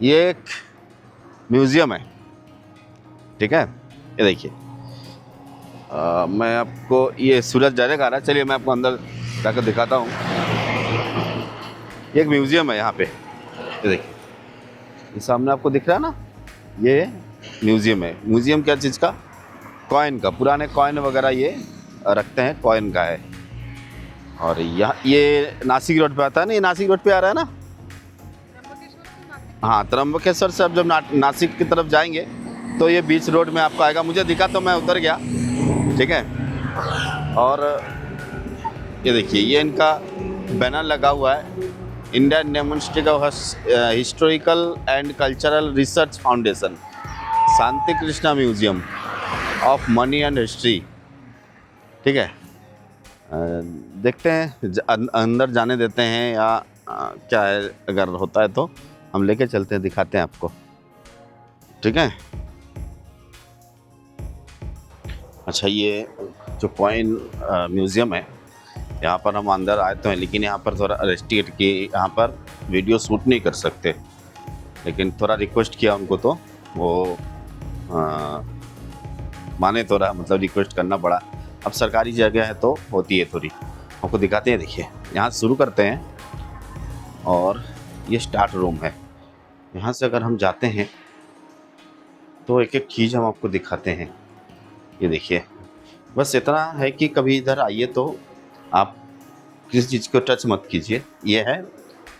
ये एक म्यूज़ियम है, ठीक है। ये देखिए, मैं आपको, ये सूरज डायरेक्ट आ रहा है, चलिए मैं आपको अंदर जाकर दिखाता हूँ। ये एक म्यूज़ियम है यहाँ पे, ये देखिए, ये सामने आपको दिख रहा है ना, ये म्यूज़ियम है। म्यूज़ियम क्या चीज़ का? कॉइन का, पुराने कॉइन वगैरह ये रखते हैं, कॉइन का है। और यहाँ ये नासिक रोड पे आता है ना, ये नासिक रोड पे आ रहा है ना। हाँ, त्र्यंबकेश्वर से आप जब नासिक की तरफ जाएंगे तो ये बीच रोड में आपको आएगा। मुझे दिखा तो मैं उतर गया, ठीक है। और ये देखिए, ये इनका बैनर लगा हुआ है, Indian demonstrate of historical and cultural research foundation, Shanti Krishna museum of money and history, ठीक है। देखते हैं अंदर जाने देते हैं या क्या है, अगर होता है तो हम लेके चलते हैं, दिखाते हैं आपको, ठीक है। अच्छा, ये जो कॉइन म्यूज़ियम है, यहाँ पर हम अंदर आए तो हैं, लेकिन यहाँ पर थोड़ा रेस्ट्रिक्ट कि यहाँ पर वीडियो शूट नहीं कर सकते, लेकिन थोड़ा रिक्वेस्ट किया उनको तो वो माने, थोड़ा मतलब रिक्वेस्ट करना पड़ा। अब सरकारी जगह है तो होती है थोड़ी। आपको दिखाते हैं, देखिए यहाँ शुरू करते हैं और ये स्टार्ट रूम है। यहाँ से अगर हम जाते हैं तो एक एक चीज़ हम आपको दिखाते हैं। ये देखिए, बस इतना है कि कभी इधर आइए तो आप किसी चीज़ को टच मत कीजिए। ये है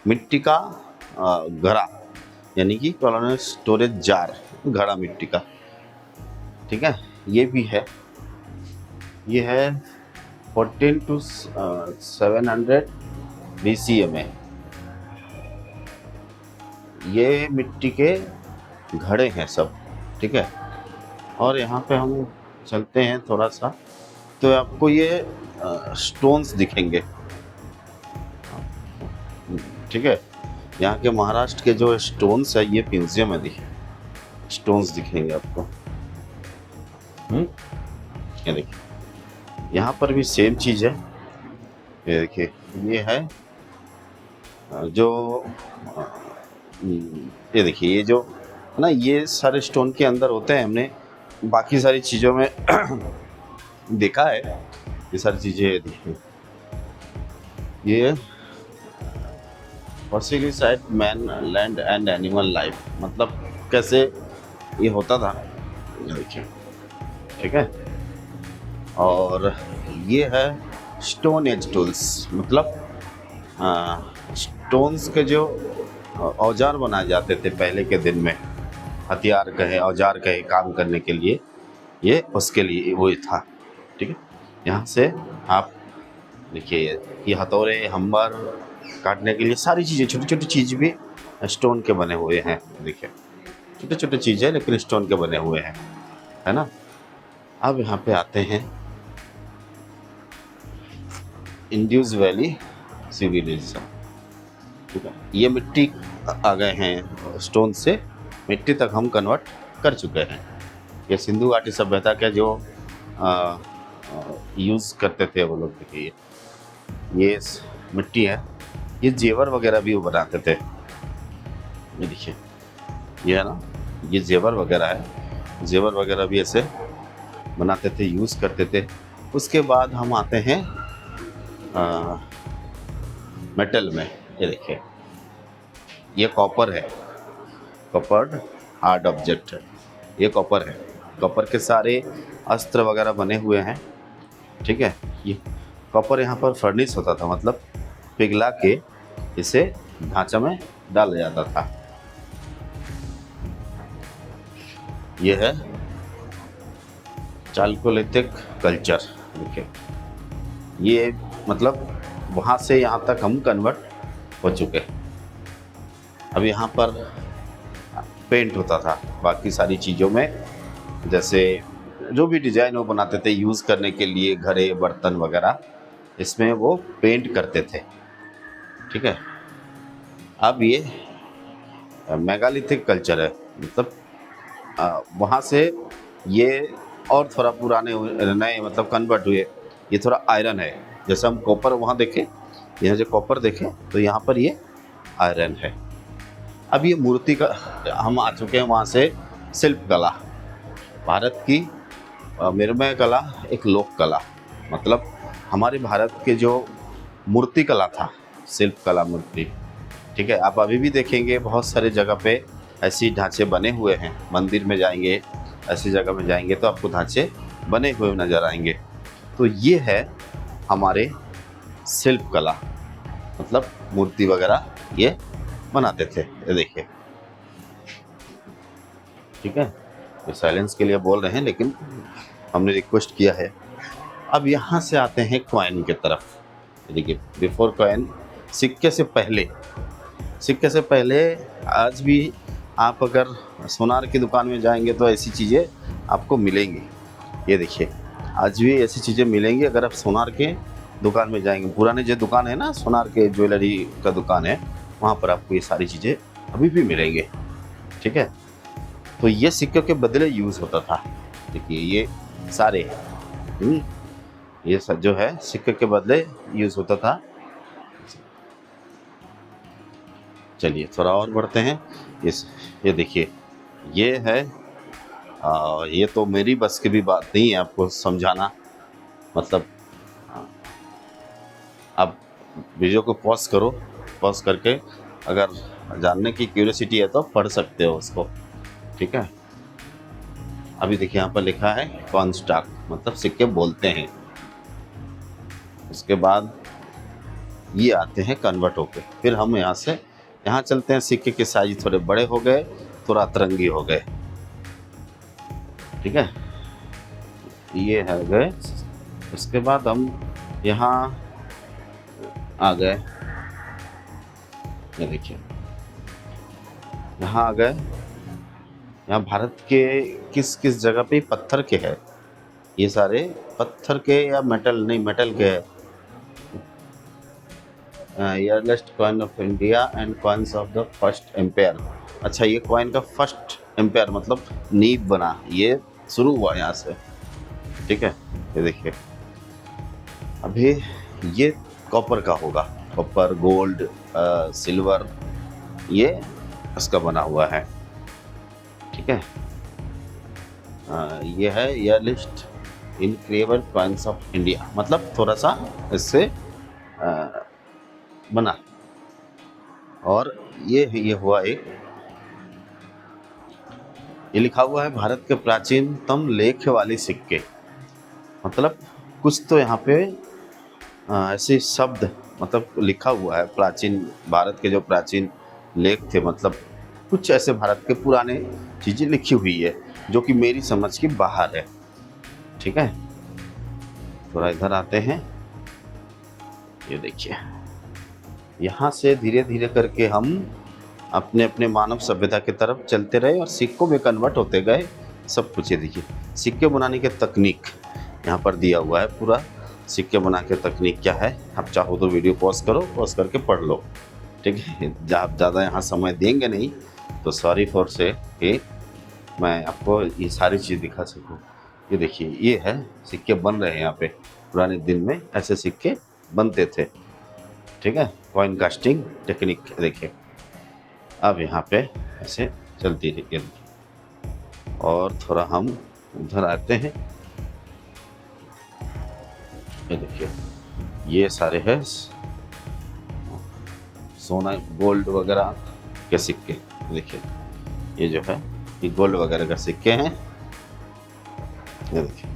मिट्टी का घड़ा, यानी कि कॉलोनियल स्टोरेज जार, घड़ा मिट्टी का, ठीक है। ये भी है, ये है 14 to 700 BCE में। ये मिट्टी के घड़े हैं सब, ठीक है। और यहाँ पे हम चलते हैं थोड़ा सा तो आपको ये स्टोन्स दिखेंगे, ठीक है। यहाँ के महाराष्ट्र के जो स्टोन्स है, ये म्यूजियम है, देखिए स्टोन्स दिखेंगे आपको। ये देखिए, यहाँ पर भी सेम चीज़ है। ये देखिए, ये है जो ये देखिए, ये जो है ना, ये सारे स्टोन के अंदर होते हैं। हमने बाकी सारी चीज़ों में देखा है, ये सारी चीज़ें देखिए। ये fossil site man land and animal life, मतलब कैसे ये होता था, ये देखिए, ठीक है। और ये है स्टोन एज टूल्स, मतलब स्टोन्स के जो औजार बनाए जाते थे पहले के दिन में, हथियार कहे, औजार कहे, काम करने के लिए, ये उसके लिए वो था, ठीक है। यहाँ से आप देखिए, ये हथौड़े, हम्बर काटने के लिए सारी चीज़ें, छोटी छोटी चीज़ भी स्टोन के बने हुए हैं। देखिए, छोटे छोटे चीज़ें लेकिन स्टोन के बने हुए हैं, है ना। अब यहाँ पे आते हैं इंड्यूस वैली सिविलाइजेशन, ठीक है। ये मिट्टी आ गए हैं, स्टोन से मिट्टी तक हम कन्वर्ट कर चुके हैं। ये सिंधु घाटी सभ्यता के जो यूज़ करते थे वो लोग, देखिए ये मिट्टी है। ये जेवर वगैरह भी वो बनाते थे, ये देखिए, ये है ना, ये जेवर वगैरह है, जेवर वगैरह भी ऐसे बनाते थे, यूज़ करते थे। उसके बाद हम आते हैं मेटल में। ये देखिए, ये कॉपर है, कॉपर हार्ड ऑब्जेक्ट है, ये कॉपर है। कॉपर के सारे अस्त्र वगैरह बने हुए हैं, ठीक है। ये कॉपर यहाँ पर फर्निश होता था, मतलब पिघला के इसे ढांचा में डाला जाता था। ये है चालकोलिथिक कल्चर, देखिए, ये मतलब वहाँ से यहाँ तक हम कन्वर्ट हो चुके। अब यहाँ पर पेंट होता था बाकी सारी चीज़ों में, जैसे जो भी डिज़ाइन वो बनाते थे यूज़ करने के लिए, घड़े, बर्तन वगैरह, इसमें वो पेंट करते थे, ठीक है। अब ये मेगालिथिक कल्चर है, मतलब वहाँ से ये और थोड़ा पुराने नए मतलब कन्वर्ट हुए। ये थोड़ा आयरन है, जैसे हम कॉपर वहाँ देखें, यहाँ जो कॉपर देखें तो यहाँ पर ये आयरन है। अब ये मूर्ति का हम आ चुके हैं वहाँ से शिल्प कला, भारत की निर्मय कला, एक लोक कला, मतलब हमारे भारत के जो मूर्ति कला था, शिल्प कला मूर्ति, ठीक है। आप अभी भी देखेंगे बहुत सारे जगह पे ऐसी ढांचे बने हुए हैं। मंदिर में जाएंगे, ऐसी जगह में जाएंगे तो आपको ढांचे बने हुए नज़र आएंगे। तो ये है हमारे शिल्प कला, मतलब मूर्ति वगैरह ये बनाते थे। ये देखिए, ठीक है, ये साइलेंस के लिए बोल रहे हैं लेकिन हमने रिक्वेस्ट किया है। अब यहाँ से आते हैं कॉइन की तरफ। देखिए, बिफोर कॉइन, सिक्के से पहले, सिक्के से पहले आज भी आप अगर सोनार की दुकान में जाएंगे तो ऐसी चीज़ें आपको मिलेंगी। ये देखिए, आज भी ऐसी चीज़ें मिलेंगी अगर आप सोनार के दुकान में जाएंगे। पुराने जो दुकान है ना, सोनार के ज्वेलरी का दुकान है, वहाँ पर आपको ये सारी चीज़ें अभी भी मिलेंगे, ठीक है। तो ये सिक्के के बदले यूज़ होता था। देखिए ये सारे ये सब जो है सिक्के के बदले यूज़ होता था। चलिए थोड़ा और बढ़ते हैं। ये देखिए, ये है ये तो मेरी बस की भी बात नहीं है आपको समझाना, मतलब आप वीडियो को पॉज करो, पॉज करके अगर जानने की क्यूरियोसिटी है तो पढ़ सकते हो उसको, ठीक है। अभी देखिए यहाँ पर लिखा है कॉइन स्टॉक, मतलब सिक्के बोलते हैं। उसके बाद ये आते हैं कन्वर्ट होके, फिर हम यहाँ चलते हैं। सिक्के के साइज थोड़े बड़े हो गए, थोड़ा अतरंगी हो गए, ठीक है, ये है गए। उसके बाद हम यहाँ आ गए, ये देखिए यहाँ आ गए। यहाँ भारत के किस किस जगह पे पत्थर के है, ये सारे पत्थर के या मेटल, नहीं मेटल के है। Earliest coin of India and coins of the first empire. अच्छा, ये कॉइन का फर्स्ट एम्पायर मतलब नींव बना, ये शुरू हुआ यहाँ से, ठीक है। ये देखिए, अभी ये कॉपर का होगा, कॉपर, गोल्ड, सिल्वर, ये इसका बना हुआ है, ठीक है। ये है earliest incredible coins of India, मतलब थोड़ा सा इससे बना। और ये हुआ एक, ये लिखा हुआ है भारत के प्राचीनतम लेख वाले सिक्के, मतलब कुछ तो यहाँ पे ऐसे शब्द मतलब लिखा हुआ है, प्राचीन भारत के जो प्राचीन लेख थे, मतलब कुछ ऐसे भारत के पुराने चीज़ें लिखी हुई है जो कि मेरी समझ के बाहर है, ठीक है। थोड़ा इधर आते हैं। ये देखिए, यहाँ से धीरे धीरे करके हम अपने अपने मानव सभ्यता की तरफ चलते रहे और सिक्कों में कन्वर्ट होते गए सब कुछ। ये देखिए, सिक्के बनाने के तकनीक यहाँ पर दिया हुआ है पूरा। सिक्के बना के तकनीक क्या है, आप चाहो तो वीडियो पॉज करो, पॉज करके पढ़ लो, ठीक है। आप ज़्यादा यहाँ समय देंगे नहीं तो सॉरी फॉर से कि मैं आपको ये सारी चीज़ दिखा सकूँ। ये देखिए, ये है सिक्के बन रहे हैं यहाँ पे। पुराने दिन में ऐसे सिक्के बनते थे, ठीक है। कॉइन कास्टिंग टेक्निक देखिए। अब यहाँ पे ऐसे चलती रही है। और थोड़ा हम उधर आते हैं। ये देखिए, ये सारे हैं सोना, गोल्ड वगैरह के सिक्के। देखिए, ये जो है ये गोल्ड वगैरह के सिक्के हैं। ये देखिए,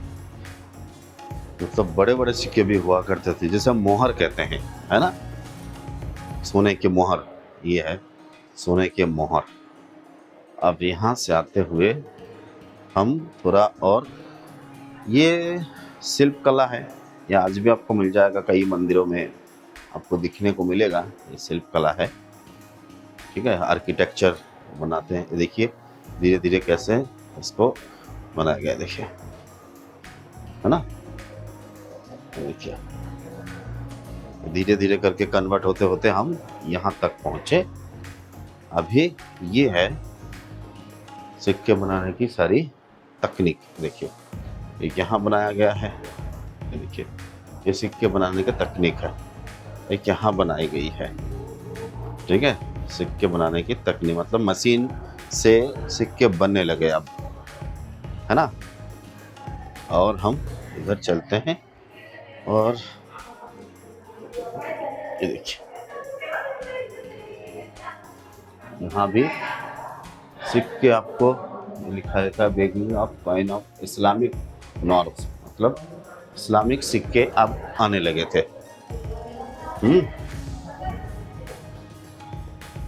मतलब बड़े बड़े सिक्के भी हुआ करते थे, जैसे हम मोहर कहते हैं, है ना, सोने के मोहर। ये है सोने के मोहर। अब यहाँ से आते हुए हम थोड़ा और, ये शिल्प कला है, ये आज भी आपको मिल जाएगा, कई मंदिरों में आपको दिखने को मिलेगा। ये शिल्प कला है, ठीक है। आर्किटेक्चर बनाते हैं। देखिए धीरे धीरे कैसे इसको बनाया गया, देखिए, है ना। देखिए धीरे धीरे करके कन्वर्ट होते होते हम यहाँ तक पहुँचे। अभी ये है सिक्के बनाने की सारी तकनीक। देखिए, एक यहाँ बनाया गया है, देखिए ये सिक्के बनाने की तकनीक है, एक यहाँ बनाई गई है, ठीक है। सिक्के बनाने की तकनीक, मतलब मशीन से सिक्के बनने लगे अब, है ना। और हम इधर चलते हैं और ये देखिए यहाँ भी सिक्के आपको लिखा रहता है, begging of coin of Islamic norms, मतलब इस्लामिक सिक्के अब आने लगे थे।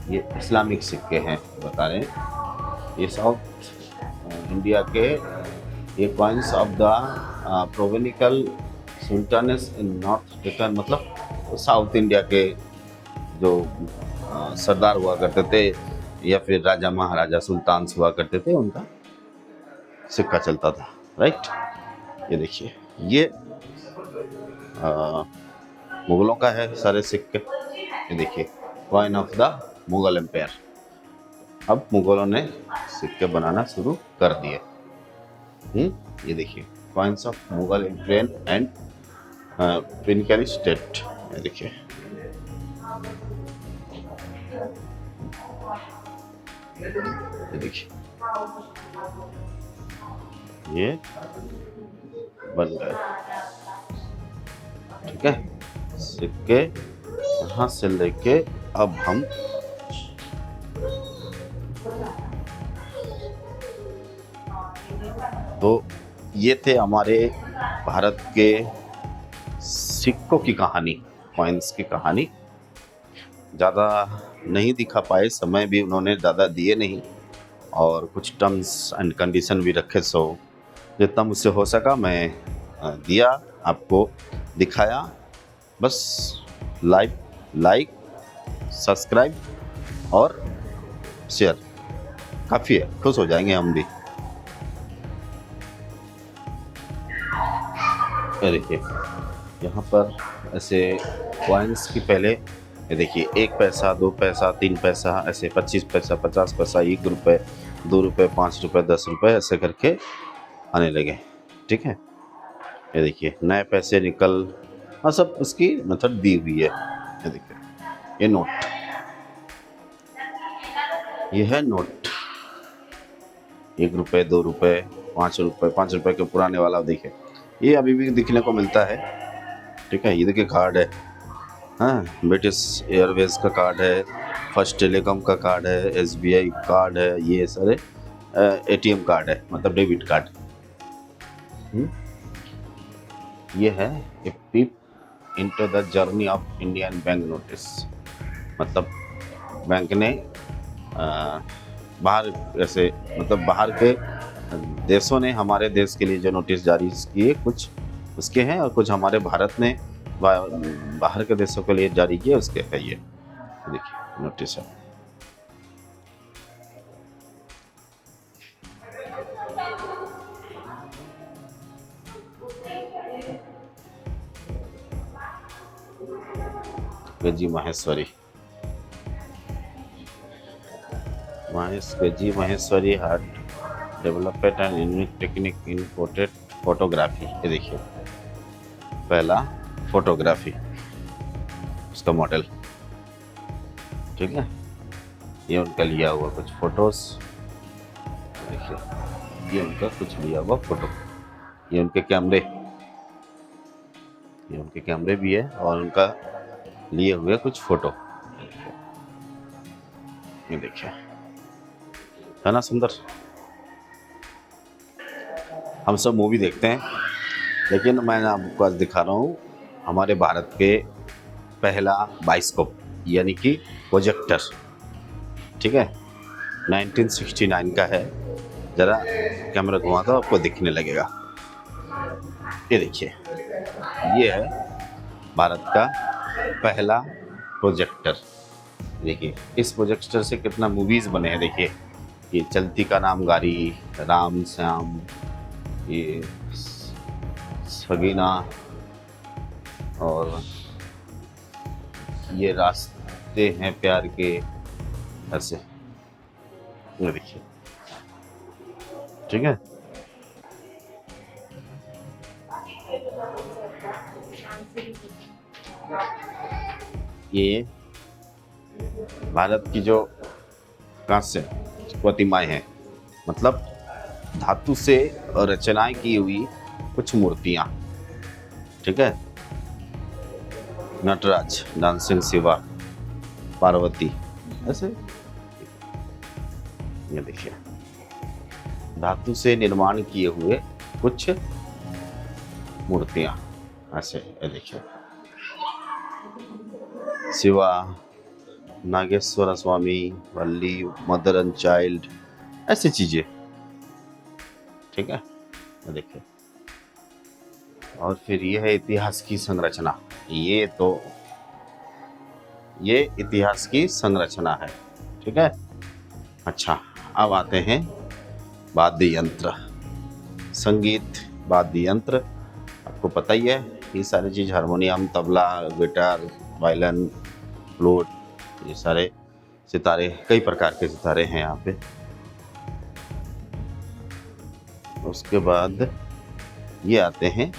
ये इस्लामिक सिक्के हैं बता रहे हैं, ये साउथ इंडिया के, ये coins of the provincial sultans in north return, मतलब साउथ इंडिया के जो सरदार हुआ करते थे या फिर राजा महाराजा सुल्तान हुआ करते थे, उनका सिक्का चलता था, राइट। ये देखिए ये मुगलों का है सारे सिक्के। ये देखिए coin of the Mughal empire. अब मुगलों ने सिक्के बनाना शुरू कर दिए। ये देखिए coins of Mughal empire and princely state. ये देखिए ये देखिए ये बन गए, ठीक है। सिक्के यहाँ से लेके अब हम तो ये थे हमारे भारत के सिक्कों की कहानी, कॉइन्स की कहानी। ज़्यादा नहीं दिखा पाए, समय भी उन्होंने ज़्यादा दिए नहीं, और कुछ टर्म्स एंड कंडीशन भी रखे, सो जितना मुझसे हो सका मैं दिया, आपको दिखाया। बस लाइक सब्सक्राइब और शेयर काफ़ी है, खुश हो जाएंगे हम भी। ये देखिए यहाँ पर ऐसे कॉइन्स की पहले, ये देखिए 1 पैसा 2 पैसा 3 पैसा, ऐसे 25 पैसा 50 पैसा, 1 रुपये 2 रुपये 5 रुपये 10 रुपये, ऐसे करके आने लगे, ठीक है। ये देखिए नए पैसे निकल, हाँ सब उसकी मेथड दी हुई है। ये देखिए ये नोट, ये है नोट 1 रुपये 2 रुपये 5 रुपये, 5 रुपये के पुराने वाला देखिए, ये अभी भी दिखने को मिलता है, ठीक है। ये देखिए कार्ड है, हाँ ब्रिटिश एयरवेज का कार्ड है, फर्स्ट टेलीकॉम का कार्ड है, SBI कार्ड है, ये सारे ATM कार्ड है, मतलब डेबिट कार्ड। ये है a peep into the journey of Indian bank notes, मतलब बैंक ने बाहर ऐसे, मतलब बाहर के देशों ने हमारे देश के लिए जो नोटिस जारी किए, कुछ उसके हैं और कुछ हमारे भारत ने बाहर के देशों के लिए जारी किए, उसके है ये देखिए नोटिस है। गजी Maheshwari art development and unique technique in portrait photography. ये देखिए पहला फोटोग्राफी उसका मॉडल, ठीक है। ये उनका लिया हुआ कुछ फोटोज, देखिए ये उनका कुछ लिया हुआ फोटो, ये उनके कैमरे भी है और उनका लिए हुए कुछ फोटो, ये देखिए है ना सुंदर। हम सब मूवी देखते हैं, लेकिन मैं आपको आज दिखा रहा हूँ हमारे भारत के पहला बाइस्कोप, यानी कि प्रोजेक्टर, ठीक है। 1969 का है, ज़रा कैमरा घुमा दो आपको दिखने लगेगा। ये देखिए ये है भारत का पहला प्रोजेक्टर। देखिए इस प्रोजेक्टर से कितना मूवीज़ बने हैं, देखिए ये चलती का नाम गाड़ी, राम श्याम, ये सगीना, और ये रास्ते हैं प्यार के, ऐसे ये देखिए, ठीक है। ये भारत की जो कांस्य प्रतिमाएं हैं, मतलब धातु से रचनाएं की हुई कुछ मूर्तियां, ठीक है। नटराज, डांसिंग शिवा, पार्वती, ऐसे ये देखिए धातु से निर्माण किए हुए कुछ मूर्तियां, ऐसे ये देखिए शिवा, नागेश्वर स्वामी, वल्ली, मदर एंड चाइल्ड, ऐसी चीजें, ठीक है। ये देखिए और फिर ये है इतिहास की संरचना। ये इतिहास की संरचना है, ठीक है। अच्छा, अब आते हैं वाद्य यंत्र, संगीत, वाद्य यंत्र। आपको पता ही है ये सारी चीज, harmonium, tabla, guitar, violin, flute, ये सारे सितारे, कई प्रकार के सितारे हैं यहाँ पे। उसके बाद ये आते हैं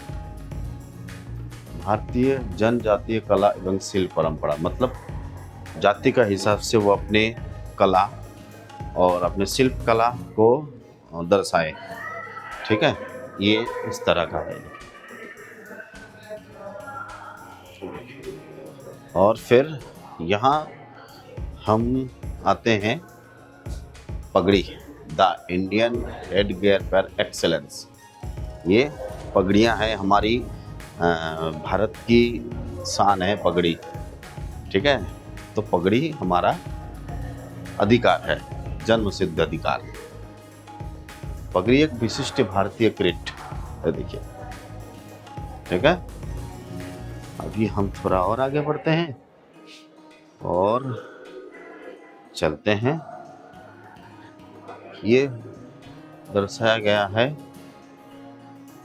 भारतीय जनजातीय कला एवं शिल्प परंपरा, मतलब जाति का हिसाब से वो अपने कला और अपने शिल्प कला को दर्शाए, ठीक है। ये इस तरह का है। और फिर यहाँ हम आते हैं पगड़ी, द इंडियन हेड गियर पर एक्सेलेंस। ये पगड़ियाँ हैं हमारी, भारत की शान है पगड़ी, ठीक है। तो पगड़ी हमारा अधिकार है, जन्म सिद्ध अधिकार। पगड़ी एक विशिष्ट भारतीय किरीट है, देखिए, ठीक है। अभी हम थोड़ा और आगे बढ़ते हैं और चलते हैं। ये दर्शाया गया है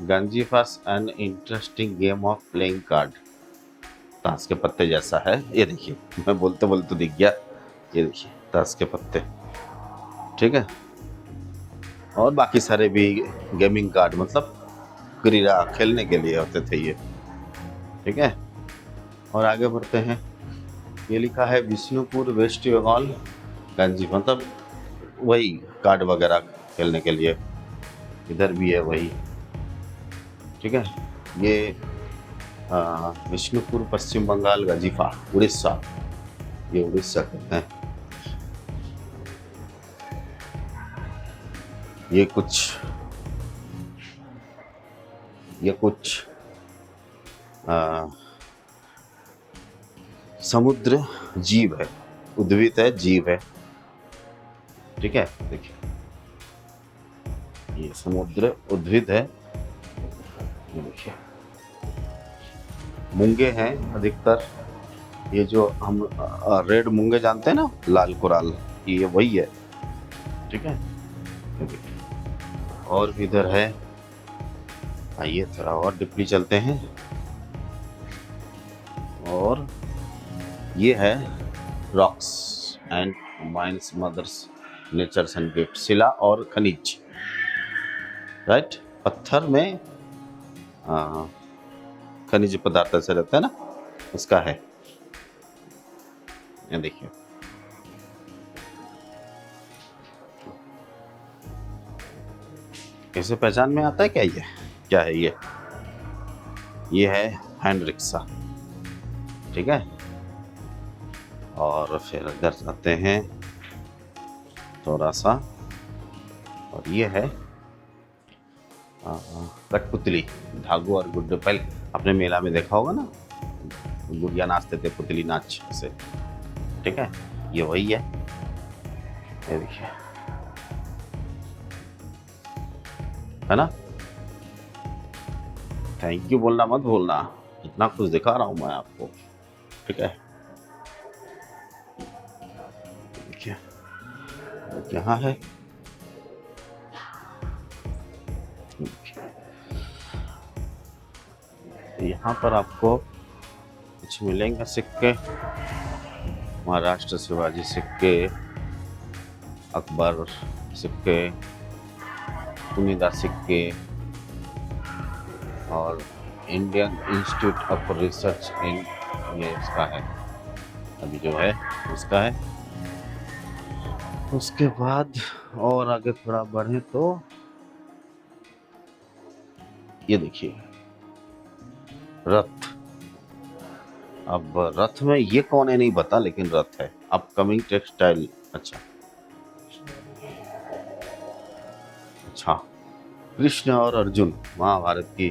गंजीफास an interesting game of playing card, ताश के पत्ते जैसा है। ये देखिए, मैं बोलते बोलते दिख गया, ये देखिए ताश के पत्ते, ठीक है। और बाकी सारे भी गेमिंग कार्ड, मतलब क्रीड़ा खेलने के लिए होते थे ये, ठीक है। और आगे बढ़ते हैं। ये लिखा है विष्णुपुर वेस्ट बंगाल गंजी, मतलब वही कार्ड वगैरह खेलने के लिए, इधर भी है वही, ठीक है। ये विष्णुपुर पश्चिम बंगाल गंजीफा, उड़ीसा, ये उड़ीसा कहते हैं। ये कुछ समुद्र जीव है, उद्भिद है, जीव है, ठीक है। देखिए ये समुद्र उद्भिद है, ये देखिए मूंगे हैं अधिकतर, ये जो हम रेड मूंगे जानते हैं ना, लाल कोराल, ये वही है, ठीक है। ये देखिए और भी इधर है, आइए थोड़ा और डीपली चलते हैं। और ये है rocks and mines, mothers, natures and gift, शिला और खनिज, राइट। पत्थर में खनिज पदार्थ ऐसे रहता है ना, उसका है। ये देखिए कैसे पहचान में आता है क्या, ये क्या है, ये है हैंड रिक्शा, ठीक है। और फिर इधर जाते हैं थोड़ा सा, और ये है कठपुतली, धागो और गुड्डे। पहले अपने मेला में देखा होगा ना, गुड़िया नाचते थे, पुतली नाच से, ठीक है। ये वही है, ये देखिए, है ना। थैंक यू बोलना मत भूलना, इतना कुछ दिखा रहा हूं मैं आपको, ठीक है। देखिए यहाँ है, यहाँ पर आपको कुछ मिलेंगे सिक्के, महाराष्ट्र शिवाजी सिक्के, अकबर सिक्के, कुनिदा सिक्के, और इंडियन इंस्टीट्यूट ऑफ रिसर्च इन, ये इसका है, अभी जो है उसका है। उसके बाद और आगे थोड़ा बढ़े तो ये देखिए रथ। अब रथ में ये कौन है नहीं पता, लेकिन रथ है। अपकमिंग टेक्सटाइल, अच्छा अच्छा, कृष्ण और अर्जुन महाभारत की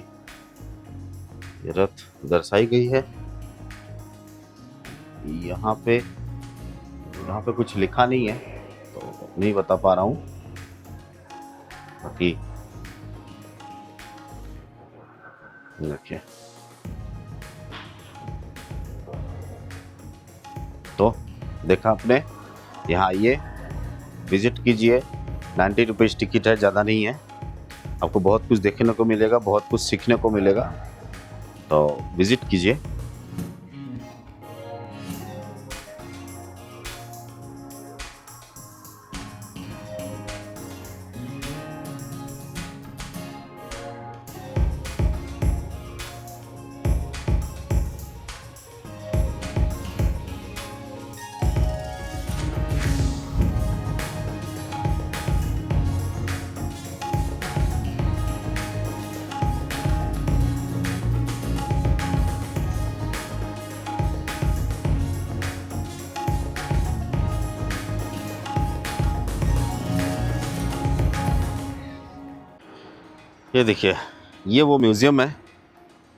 ये रथ दर्शाई गई है। यहाँ पे कुछ लिखा नहीं है तो नहीं बता पा रहा हूँ। बाकी देखिए, तो देखा आपने, यहाँ आइए, विजिट कीजिए। 90 रुपीज़ टिकट है, ज़्यादा नहीं है। आपको बहुत कुछ देखने को मिलेगा, बहुत कुछ सीखने को मिलेगा, तो विजिट कीजिए। ये देखिए, ये वो म्यूज़ियम है,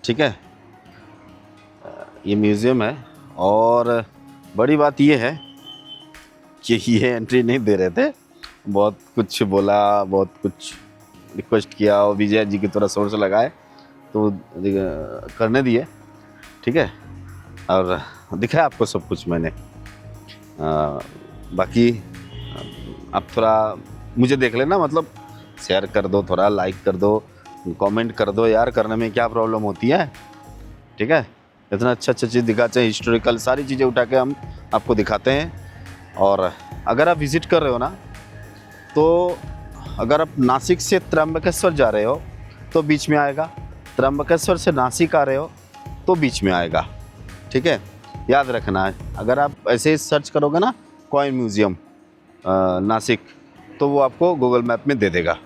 ठीक है। ये म्यूज़ियम है, और बड़ी बात ये है कि ये एंट्री नहीं दे रहे थे। बहुत कुछ बोला, बहुत कुछ रिक्वेस्ट किया, और विजय जी की तरह सोर्स लगाए तो करने दिए, ठीक है। और दिखाया आपको सब कुछ मैंने। बाकी आप थोड़ा मुझे देख लेना, मतलब शेयर कर दो, थोड़ा लाइक कर दो, कमेंट कर दो यार, करने में क्या प्रॉब्लम होती है, ठीक है। इतना अच्छा चीज़ दिखाते हैं, हिस्टोरिकल सारी चीज़ें उठा के हम आपको दिखाते हैं। और अगर आप विज़िट कर रहे हो ना, तो अगर आप नासिक से त्र्यंबकेश्वर जा रहे हो तो बीच में आएगा, त्र्यंबकेश्वर से नासिक आ रहे हो तो बीच में आएगा, ठीक है। याद रखना है, अगर आप ऐसे ही सर्च करोगे ना कॉइन म्यूज़ियम नासिक, तो वो आपको गूगल मैप में दे देगा।